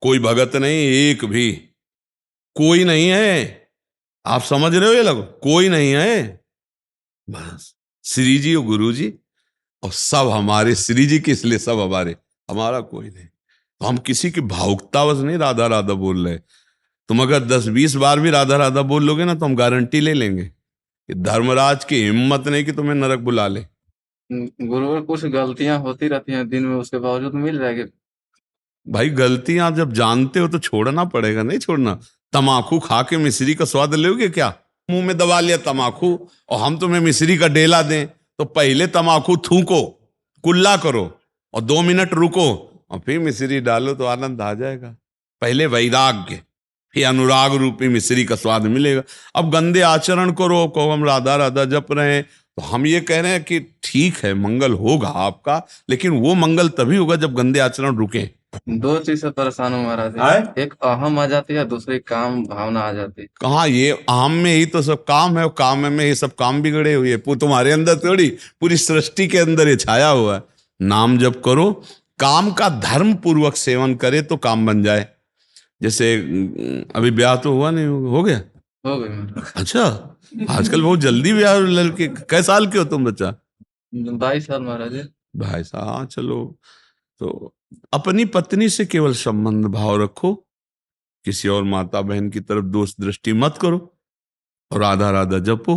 कोई भगत नहीं, एक भी कोई नहीं है। आप समझ रहे हो? ये लोग कोई नहीं है, बस श्री जी और गुरु जी, और सब हमारे श्री जी के, इसलिए सब हमारा कोई नहीं। तो हम किसी की भावुकतावश नहीं राधा राधा बोल रहे। तुम अगर 10-20 बार भी राधा राधा बोल लोगे ना तो हम गारंटी ले लेंगे कि धर्मराज की हिम्मत नहीं कि तुम्हें नरक बुला ले। गुरुवर कुछ गलतियां होती रहती हैं दिन में, उसके बावजूद मिल जाएगी। भाई गलतियां जब जानते हो तो छोड़ना पड़ेगा, नहीं छोड़ना। तमाकू खा के मिश्री का स्वाद लोगे क्या? मुंह में दबा लिया तमाकू और हम तुम्हें मिश्री का डेला दें तो पहले तमाकू थूको, कुल्ला करो और 2 मिनट रुको और फिर मिश्री डालो तो आनंद आ जाएगा। पहले वैराग्य, फिर अनुराग रूपी मिश्री का स्वाद मिलेगा। अब गंदे आचरण करो, को हम राधा राधा जप रहे हैं, तो हम ये कह रहे हैं कि ठीक है मंगल होगा आपका, लेकिन वो मंगल तभी होगा जब गंदे आचरण रुके। 2 चीज से परेशान हूँ महाराज जी, एक अहम आ जाती है, दूसरी काम भावना आ जाती है। कहाँ, ये अहम में ही तो सब काम है, और काम में ही सब काम बिगड़े हुए है। तुम्हारे अंदर थोड़ी, पूरी सृष्टि के अंदर ये छाया हुआ है। नाम जप करो, काम का धर्म पूर्वक सेवन करे तो काम बन जाए। जैसे अभी ब्याह तो हुआ नहीं, हो गया? हो गई महाराज। अच्छा, आजकल बहुत जल्दी ब्याह लड़के। कै साल के हो तुम बच्चा? 22 साल महाराज जी। भाई साहब, हाँ चलो। तो अपनी पत्नी से केवल संबंध भाव रखो, किसी और माता बहन की तरफ दोष दृष्टि मत करो, और राधा राधा जपो।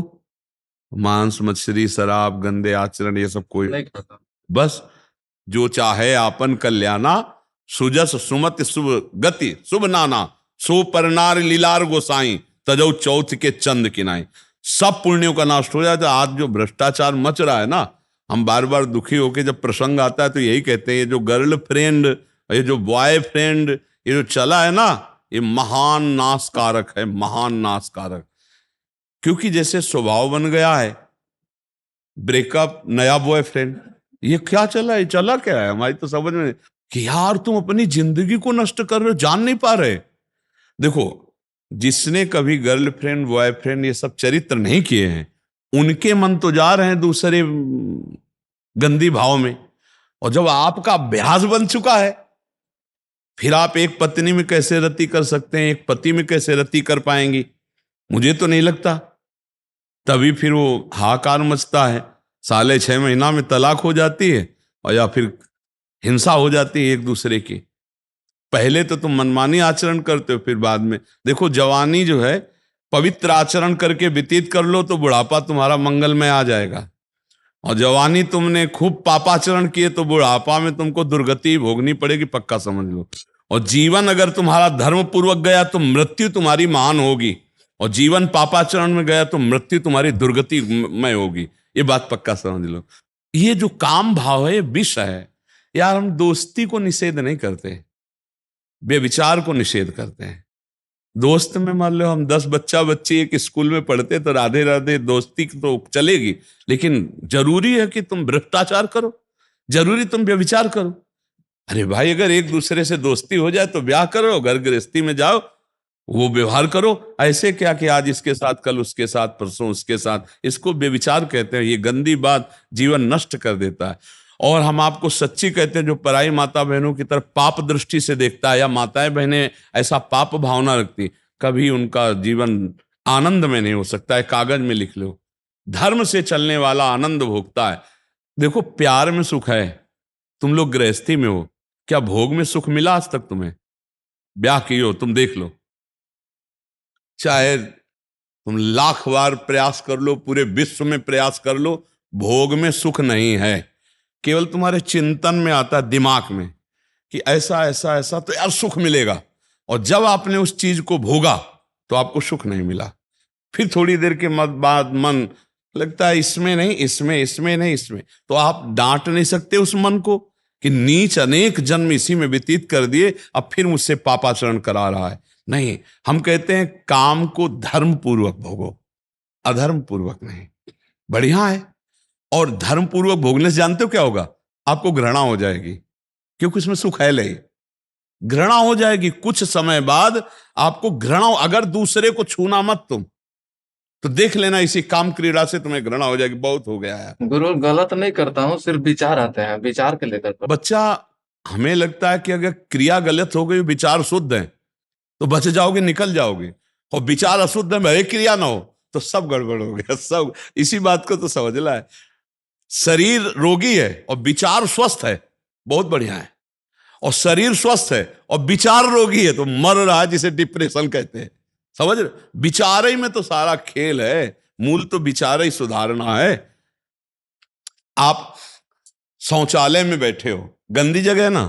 मांस मछली शराब गंदे आचरण ये सब कोई नहीं खाता। बस जो चाहे आपन कल्याणा, सुजस सुमत शुभ गति शुभ नाना, सो परनार लीलार गोसाई, तजौ चौथ के चंद किनाई। सब पुण्यों का नाश हो जाता है। आज जो भ्रष्टाचार मच रहा है ना, हम बार बार दुखी होके जब प्रसंग आता है तो यही कहते हैं, ये जो गर्ल फ्रेंड, ये जो बॉय फ्रेंड, ये जो चला है ना, ये महान नाशकारक है, महान नाशकारक। क्योंकि जैसे स्वभाव बन गया है, ब्रेकअप, नया बॉयफ्रेंड, ये क्या चला है, चला क्या है हमारी तो समझ में कि यार तुम अपनी जिंदगी को नष्ट कर रहे हो, जान नहीं पा रहे। देखो, जिसने कभी गर्लफ्रेंड बॉयफ्रेंड ये सब चरित्र नहीं किए हैं, उनके मन तो जा रहे हैं दूसरे गंदी भाव में। और जब आपका अभ्यास बन चुका है, फिर आप एक पत्नी में कैसे रति कर सकते हैं, एक पति में कैसे रति कर पाएंगी? मुझे तो नहीं लगता। तभी फिर वो हाहाकार मचता है, 6.5 महीना में तलाक हो जाती है, और या फिर हिंसा हो जाती है एक दूसरे की। पहले तो तुम मनमानी आचरण करते हो, फिर बाद में देखो जवानी जो है पवित्र आचरण करके व्यतीत कर लो तो बुढ़ापा तुम्हारा मंगलमय आ जाएगा, और जवानी तुमने खूब पापाचरण किए तो बुढ़ापा में तुमको दुर्गति भोगनी पड़ेगी, पक्का समझ लो। और जीवन अगर तुम्हारा धर्म पूर्वक गया तो मृत्यु तुम्हारी महान होगी, और जीवन पापाचरण में गया तो मृत्यु तुम्हारी दुर्गति में होगी, ये बात पक्का समझ लो। ये जो काम भाव है, ये विष है यार। हम दोस्ती को निषेध नहीं करते, व्यभिचार को निषेध करते हैं। दोस्त में मान लो हम 10 बच्चा बच्ची एक स्कूल में पढ़ते तो राधे राधे दोस्ती तो चलेगी, लेकिन जरूरी है कि तुम भ्रष्टाचार करो, जरूरी तुम व्यभिचार करो? अरे भाई, अगर एक दूसरे से दोस्ती हो जाए तो ब्याह करो, घर गृहस्थी में जाओ, वो व्यवहार करो। ऐसे क्या कि आज इसके साथ, कल उसके साथ, परसों उसके साथ, इसको व्यभिचार कहते हैं। ये गंदी बात जीवन नष्ट कर देता है। और हम आपको सच्ची कहते हैं, जो पराई माता बहनों की तरफ पाप दृष्टि से देखता है, या माताएं बहनें ऐसा पाप भावना रखती, कभी उनका जीवन आनंद में नहीं हो सकता है। कागज में लिख लो, धर्म से चलने वाला आनंद भोगता है। देखो, प्यार में सुख है, तुम लोग गृहस्थी में हो, क्या भोग में सुख मिला आज तक तुम्हें? ब्याह की हो, तुम देख लो, चाहे तुम लाख बार प्रयास कर लो, पूरे विश्व में प्रयास कर लो, भोग में सुख नहीं है। केवल तुम्हारे चिंतन में आता है, दिमाग में, कि ऐसा ऐसा ऐसा तो यार सुख मिलेगा, और जब आपने उस चीज को भोगा तो आपको सुख नहीं मिला। फिर थोड़ी देर के बाद मन लगता है इसमें नहीं, इसमें, इसमें नहीं, इसमें। तो आप डांट नहीं सकते उस मन को कि नीच अनेक जन्म इसी में व्यतीत कर दिए, अब फिर मुझसे पापाचरण करा रहा है। नहीं, हम कहते हैं काम को धर्म पूर्वक भोगो, अधर्म पूर्वक नहीं। बढ़िया है। और धर्म पूर्वक भोगने से जानते हो क्या होगा? आपको घृणा हो जाएगी, क्योंकि उसमें सुख है नहीं। घृणा हो जाएगी कुछ समय बाद, आपको घृणा। अगर दूसरे को छूना मत तुम, तो देख लेना इसी काम क्रीड़ा से तुम्हें घृणा हो जाएगी, बहुत हो गया है। गुरु गलत नहीं करता हूँ, सिर्फ विचार आते हैं, विचार के लेकर बच्चा, हमें लगता है कि अगर क्रिया गलत हो गई, विचार शुद्ध है तो बच जाओगे, निकल जाओगे, और विचार अशुद्ध है, भले क्रिया ना हो तो सब गड़बड़ हो गया सब। इसी बात को तो समझना है। शरीर रोगी है और विचार स्वस्थ है, बहुत बढ़िया है। और शरीर स्वस्थ है और विचार रोगी है तो मर रहा है, जिसे डिप्रेशन कहते हैं। समझ रहे? विचार ही में तो सारा खेल है, मूल तो विचार ही सुधारना है। आप शौचालय में बैठे हो, गंदी जगह है ना,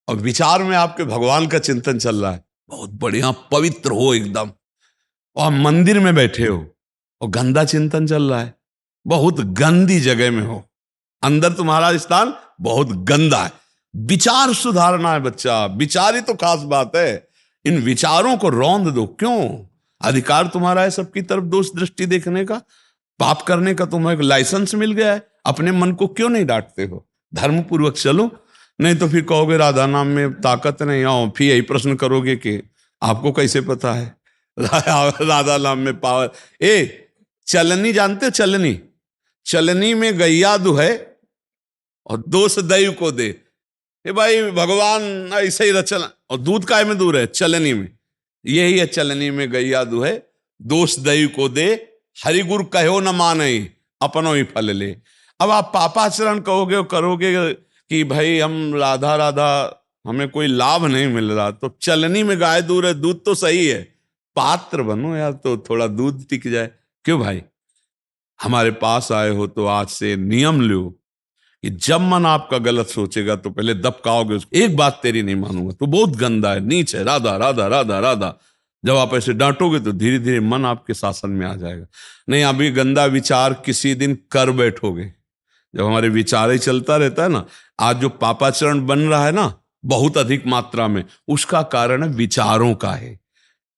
और विचार में आपके भगवान का चिंतन चल रहा है, बहुत बढ़िया, पवित्र हो एकदम। और मंदिर में बैठे हो और गंदा चिंतन चल रहा है, बहुत गंदी जगह में हो, अंदर तुम्हारा स्थान बहुत गंदा है। विचार सुधारना है बच्चा, विचार ही तो खास बात है। इन विचारों को रौंद दो। क्यों? अधिकार तुम्हारा है सबकी तरफ दोष दृष्टि देखने का, पाप करने का तुम्हें एक लाइसेंस मिल गया है। अपने मन को क्यों नहीं डांटते हो? धर्म पूर्वक चलो, नहीं तो फिर कहोगे राधा नाम में ताकत नहीं। आओ, फिर यही प्रश्न करोगे कि आपको कैसे पता है राधा नाम में पावर। चलनी जानते हो? चलनी, चलनी में गैया दुहे और दोष दैव को दे। भाई भगवान ऐसे ही रचना, और दूध काय में दूर है? चलनी में। यही है, चलनी में गैया दुहे, दोष दैव को दे, हरि गुरु कहो न माने, अपनो ही फल ले। अब आप पापाचरण कहोगे और करोगे कि भाई हम राधा राधा, हमें कोई लाभ नहीं मिल रहा, तो चलनी में गाय दूर है, दूध तो सही है, पात्र बनो यार तो थोड़ा दूध टिक जाए। क्यों भाई? हमारे पास आए हो तो आज से नियम लो कि जब मन आपका गलत सोचेगा तो पहले दबकाओगे उसको। एक बात तेरी नहीं मानूंगा, तो बहुत गंदा है, नीच है, राधा राधा राधा राधा। जब आप ऐसे डांटोगे तो धीरे धीरे मन आपके शासन में आ जाएगा। नहीं, अभी गंदा विचार किसी दिन कर बैठोगे। जब हमारे विचार ही चलता रहता है ना, आज जो पापाचरण बन रहा है ना बहुत अधिक मात्रा में, उसका कारण विचारों का है।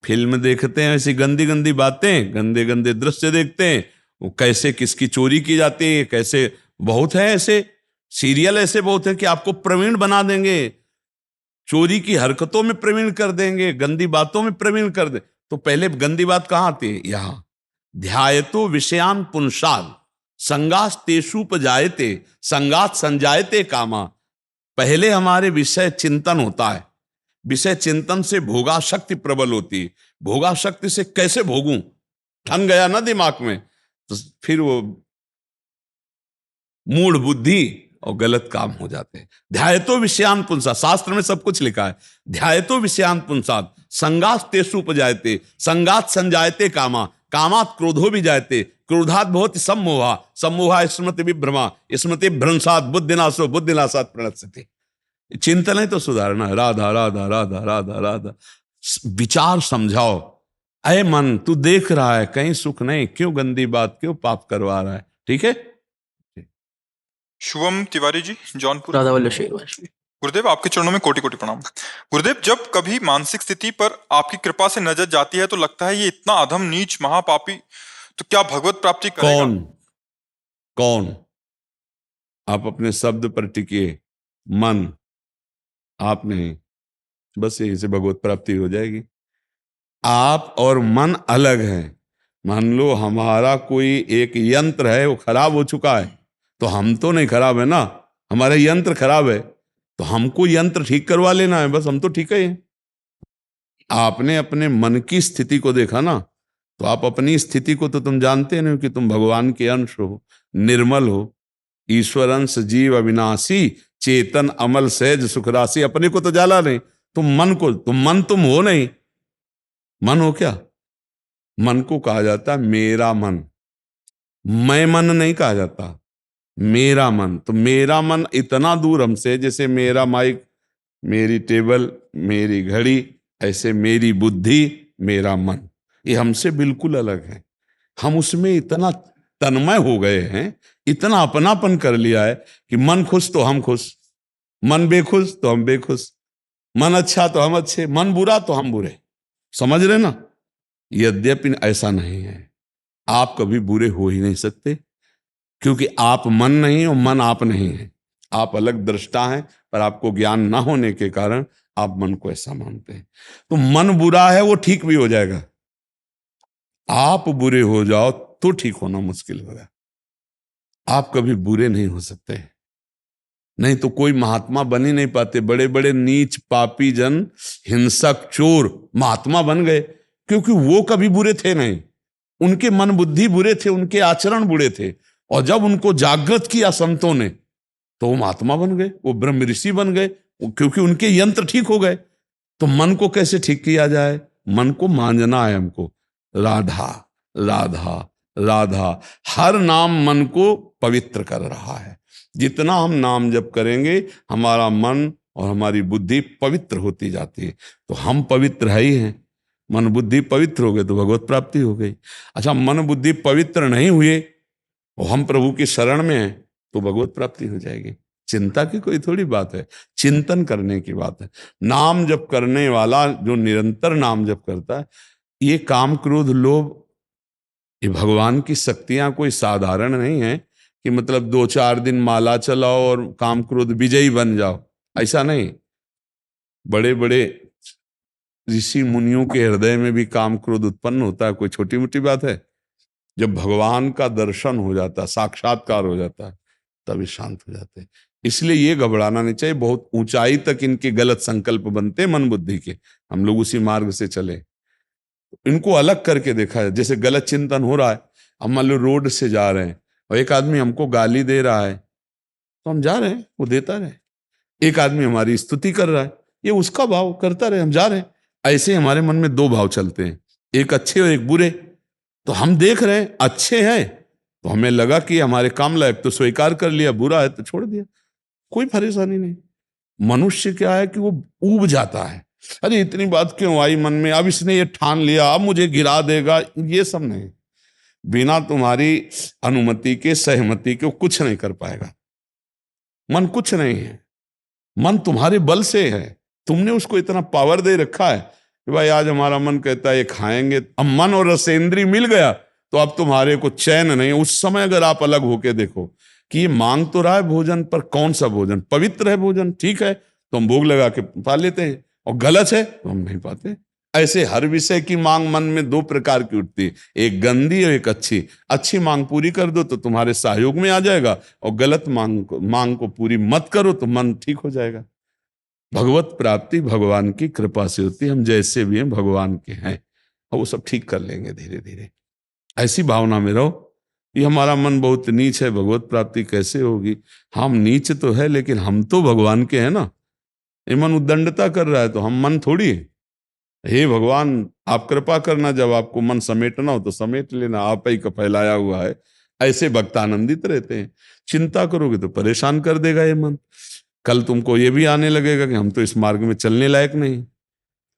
फिल्म देखते हैं ऐसी गंदी गंदी बातें, गंदे गंदे दृश्य देखते हैं, वो कैसे किसकी चोरी की जाती है, कैसे, बहुत है ऐसे सीरियल, ऐसे बहुत है कि आपको प्रवीण बना देंगे, चोरी की हरकतों में प्रवीण कर देंगे, गंदी बातों में प्रवीण कर दे। तो पहले गंदी बात कहाँ आती है? यहां ध्यायतो विषयान पुंसाल संगास तेषुपजायते संगात संजायते कामा। पहले हमारे विषय चिंतन होता है, विषय चिंतन से भोगाशक्ति प्रबल होती है। भोगाशक्ति से कैसे भोगूं ठन गया ना दिमाग में, तो फिर वो मूढ़ बुद्धि और गलत काम हो जाते हैं। ध्यायतो विषयान पुंसा, शास्त्र में सब कुछ लिखा है। ध्यायतो विषयान पुंसात संगात तेषु उपजायते, संगात संजायते कामा, कामात क्रोधो भी जायते, क्रोधात बहुत सम्मोहा, सम्मोहा स्मृति विभ्रमा, स्मृति भ्रंशात बुद्धिनाशो, बुद्धिनाशात प्रणश्यति। चिंतन है तो सुधारना है। राधा राधा राधा राधा राधा, विचार समझाओ। अय मन, तू देख रहा है कहीं सुख नहीं, क्यों गंदी बात, क्यों पाप करवा रहा है? ठीक है। शुभम तिवारी जी, जौनपुर। राधा वल्लभ शेरवंश। गुरुदेव, आपके चरणों में कोटि कोटि प्रणाम। गुरुदेव, जब कभी मानसिक स्थिति पर आपकी कृपा से नजर जाती है तो लगता है ये इतना अधम नीच महापापी तो क्या भगवत प्राप्ति करेगा? कौन कौन? आप अपने शब्द पर टिकिए। मन, आप नहीं। बस यही से भगवत प्राप्ति हो जाएगी। आप और मन अलग है। मान लो हमारा कोई एक यंत्र है, वो खराब हो चुका है, तो हम तो नहीं खराब है ना, हमारा यंत्र खराब है, तो हमको यंत्र ठीक करवा लेना है, बस हम तो ठीक है। आपने अपने मन की स्थिति को देखा ना, तो आप अपनी स्थिति को तो तुम जानते नहीं कि तुम भगवान के अंश हो, निर्मल हो, ईश्वर अंश, जीव अविनाशी, चेतन अमल सहज सुखराशि। अपने को तो जाला नहीं, तुम मन को, तुम हो नहीं। मन हो क्या? मन को कहा जाता है मेरा मन, मैं मन नहीं कहा जाता, मेरा मन। तो मेरा मन इतना दूर हमसे, जैसे मेरा माइक, मेरी टेबल, मेरी घड़ी, ऐसे मेरी बुद्धि, मेरा मन, ये हमसे बिल्कुल अलग है। हम उसमें इतना तन्मय हो गए हैं, इतना अपनापन कर लिया है कि मन खुश तो हम खुश, मन बेखुश तो हम बेखुश, मन अच्छा तो हम अच्छे, मन बुरा तो हम बुरे। समझ रहे ना? यद्यपि ऐसा नहीं है, आप कभी बुरे हो ही नहीं सकते, क्योंकि आप मन नहीं हो, मन आप नहीं है। आप अलग दृष्टा हैं, पर आपको ज्ञान ना होने के कारण आप मन को ऐसा मानते हैं। तो मन बुरा है, वो ठीक भी हो जाएगा। आप बुरे हो जाओ तो ठीक होना मुश्किल होगा। आप कभी बुरे नहीं हो सकते, नहीं तो कोई महात्मा बन ही नहीं पाते। बड़े बड़े नीच पापी जन, हिंसक, चोर महात्मा बन गए, क्योंकि वो कभी बुरे थे नहीं, उनके मन बुद्धि बुरे थे, उनके आचरण बुरे थे, और जब उनको जागृत किया संतों ने तो वो महात्मा बन गए, वो ब्रह्म ऋषि बन गए, क्योंकि उनके यंत्र ठीक हो गए। तो मन को कैसे ठीक किया जाए? मन को मांझना है हमको। राधा राधा राधा, हर नाम मन को पवित्र कर रहा है। जितना हम नाम जप करेंगे, हमारा मन और हमारी बुद्धि पवित्र होती जाती है। तो हम पवित्र है ही हैं। मन बुद्धि पवित्र हो गए तो भगवत प्राप्ति हो गई। अच्छा, मन बुद्धि पवित्र नहीं हुए और हम प्रभु की शरण में हैं तो भगवत प्राप्ति हो जाएगी। चिंता की कोई थोड़ी बात है, चिंतन करने की बात है। नाम जप करने वाला जो निरंतर नाम जप करता है, ये काम क्रोध लोभ, ये भगवान की शक्तियां कोई साधारण नहीं है कि मतलब 2-4 दिन माला चलाओ और काम क्रोध विजयी बन जाओ, ऐसा नहीं। बड़े बड़े ऋषि मुनियों के हृदय में भी काम क्रोध उत्पन्न होता है, कोई छोटी मोटी बात है? जब भगवान का दर्शन हो जाता, साक्षात्कार हो जाता है, तभी शांत हो जाते हैं। इसलिए ये घबराना नहीं चाहिए। बहुत ऊंचाई तक इनके गलत संकल्प बनते मन बुद्धि के, हम लोग उसी मार्ग से चले। इनको अलग करके देखा है। जैसे गलत चिंतन हो रहा है, हम मान लो रोड से जा रहे हैं और एक आदमी हमको गाली दे रहा है, तो हम जा रहे हैं, वो देता रहे। एक आदमी हमारी स्तुति कर रहा है, ये उसका भाव करता रहे, हम जा रहे हैं। ऐसे हमारे मन में 2 भाव चलते हैं, एक अच्छे और एक बुरे। तो हम देख रहे हैं अच्छे हैं तो हमें लगा कि हमारे काम लायक, तो स्वीकार कर लिया, बुरा है तो छोड़ दिया, कोई परेशानी नहीं। मनुष्य क्या है कि वो ऊब जाता है, अरे इतनी बात क्यों आई मन में, अब इसने ये ठान लिया, अब मुझे गिरा देगा। ये सब नहीं, बिना तुम्हारी अनुमति के, सहमति के, वो कुछ नहीं कर पाएगा। मन कुछ नहीं है, मन तुम्हारे बल से है। तुमने उसको इतना पावर दे रखा है कि भाई आज हमारा मन कहता है ये खाएंगे, अब मन और रसेंद्री मिल गया तो अब तुम्हारे को चैन नहीं। उस समय अगर आप अलग होके देखो कि ये मांग तो रहा है भोजन, पर कौन सा भोजन? पवित्र है भोजन, ठीक है, तो हम भोग लगा के पा लेते हैं, और गलत है तो हम नहीं पाते। ऐसे हर विषय की मांग मन में 2 प्रकार की उठती है, एक गंदी और एक अच्छी। अच्छी मांग पूरी कर दो तो तुम्हारे सहयोग में आ जाएगा, और गलत मांग को पूरी मत करो तो मन ठीक हो जाएगा। भगवत प्राप्ति भगवान की कृपा से होती है। हम जैसे भी हैं भगवान के हैं, और वो सब ठीक कर लेंगे धीरे धीरे। ऐसी भावना में रहो। ये हमारा मन बहुत नीच है, भगवत प्राप्ति कैसे होगी? हम नीच तो है लेकिन हम तो भगवान के हैं ना। ये मन उद्दंडता कर रहा है तो हम मन थोड़ी है। हे भगवान, आप कृपा करना, जब आपको मन समेटना हो तो समेट लेना, आप ही का फैलाया हुआ है। ऐसे भक्त आनंदित रहते हैं। चिंता करोगे तो परेशान कर देगा ये मन। कल तुमको ये भी आने लगेगा कि हम तो इस मार्ग में चलने लायक नहीं।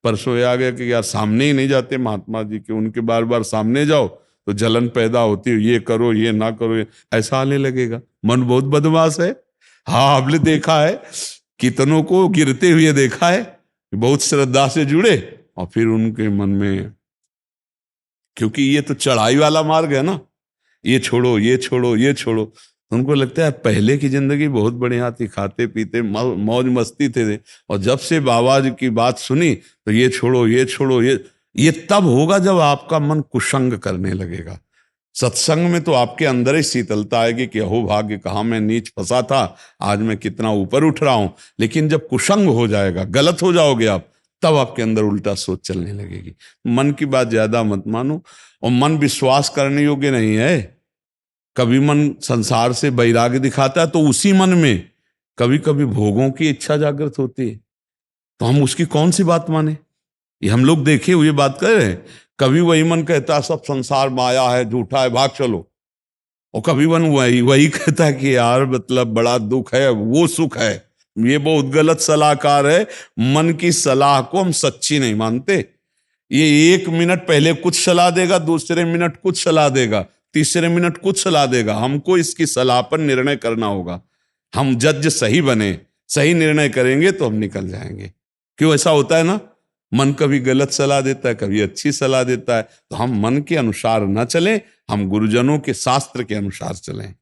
परसों ये आ गया कि यार सामने ही नहीं जाते महात्मा जी के, उनके बार बार सामने जाओ तो जलन पैदा होती है, ये करो ये ना करो, ऐसा आने लगेगा। मन बहुत बदमाश है। हाँ, आपने देखा है, कितनों को गिरते हुए देखा है, बहुत श्रद्धा से जुड़े और फिर उनके मन में, क्योंकि ये तो चढ़ाई वाला मार्ग है ना, ये छोड़ो ये छोड़ो ये छोड़ो, तो उनको लगता है पहले की जिंदगी बहुत बढ़िया थी, खाते पीते मौज मस्ती थे, और जब से बाबा जी की बात सुनी तो ये छोड़ो ये छोड़ो, ये तब होगा जब आपका मन कुसंग करने लगेगा। सत्संग में तो आपके अंदर ही शीतलता आएगी कि अहो भाग्य, कहाँ मैं नीच फंसा था, आज मैं कितना ऊपर उठ रहा हूं। लेकिन जब कुसंग हो जाएगा, गलत हो जाओगे आप, तब आपके अंदर उल्टा सोच चलने लगेगी। मन की बात ज्यादा मत मानो, और मन विश्वास करने योग्य नहीं है। कभी मन संसार से वैराग्य दिखाता है तो उसी मन में कभी कभी भोगों की इच्छा जागृत होती है, तो हम उसकी कौन सी बात माने? ये हम लोग देखे हुए बात कर रहे हैं। कभी वही मन कहता है सब संसार माया है, झूठा है, भाग चलो, और कभी मन वही कहता है कि यार मतलब बड़ा दुख है, वो सुख है। ये बहुत गलत सलाहकार है। मन की सलाह को हम सच्ची नहीं मानते। ये 1 मिनट पहले कुछ सलाह देगा, दूसरे मिनट कुछ सलाह देगा, तीसरे मिनट कुछ सलाह देगा। हमको इसकी सलाह पर निर्णय करना होगा। हम जज सही बने, सही निर्णय करेंगे तो हम निकल जाएंगे। क्यों ऐसा होता है ना, मन कभी गलत सलाह देता है, कभी अच्छी सलाह देता है, तो हम मन के अनुसार न चलें, हम गुरुजनों के शास्त्र के अनुसार चलें।